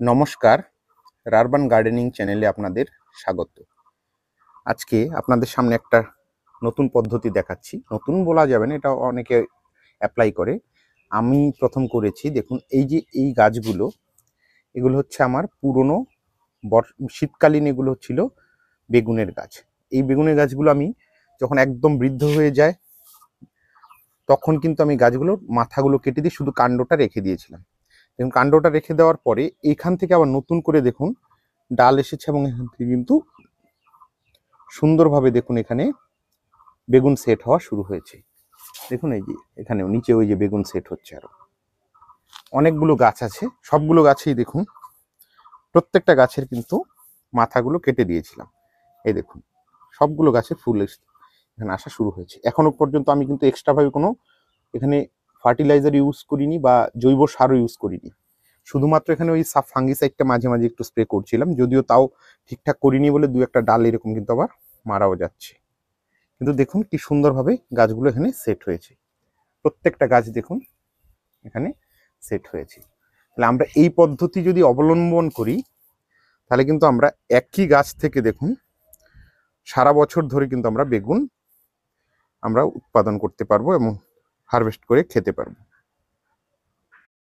নমস্কার, রারবান গার্ডেনিং চ্যানেলে আপনাদের স্বাগত। আজকে আপনাদের সামনে একটা নতুন পদ্ধতি দেখাচ্ছি। নতুন বলা যাবে না, এটা অনেকে অ্যাপ্লাই করে। আমি প্রথম করেছি। দেখুন, এই যে এই গাছগুলো, এগুলো হচ্ছে আমার পুরনো শীতকালীন এগুলো ছিল বেগুনের গাছ। এই বেগুনের গাছগুলো আমি যখন একদম বৃদ্ধ হয়ে যায় তখন কিন্তু আমি গাছগুলোর মাথাগুলো কেটে দিয়ে শুধু কাণ্ডটা রেখে দিয়েছিলাম। এবং কাণ্ডটা রেখে দেওয়ার পরে এখান থেকে আবার নতুন করে দেখুন ডাল এসেছে, এবং এখান থেকে কিন্তু সুন্দরভাবে দেখুন এখানে বেগুন সেট হওয়া শুরু হয়েছে। দেখুন এই যে এখানেও নিচে ওই যে বেগুন সেট হচ্ছে। আরো অনেকগুলো গাছ আছে, সবগুলো গাছেই দেখুন প্রত্যেকটা গাছের কিন্তু মাথাগুলো কেটে দিয়েছিলাম। এই দেখুন সবগুলো গাছের ফুল এখানে আসা শুরু হয়েছে। এখনো পর্যন্ত আমি কিন্তু এক্সট্রাভাবে কোনো এখানে ফার্টিলাইজার ইউজ করিনি বা জৈব সারও ইউজ করিনি। শুধুমাত্র এখানে ওই ফাঙ্গিসাইডটা মাঝে মাঝে একটু স্প্রে করছিলাম, যদিও তাও ঠিকঠাক করিনি বলে দু একটা ডাল এরকম কিন্তু আবার মারাও যাচ্ছে। কিন্তু দেখুন কি সুন্দরভাবে গাছগুলো এখানে সেট হয়েছে। প্রত্যেকটা গাছ দেখুন এখানে সেট হয়েছে। তাহলে আমরা এই পদ্ধতি যদি অবলম্বন করি তাহলে কিন্তু আমরা একই গাছ থেকে দেখুন সারা বছর ধরে কিন্তু আমরা বেগুন উৎপাদন করতে পারবো এবং হারভেস্ট করে খেতে পারবো।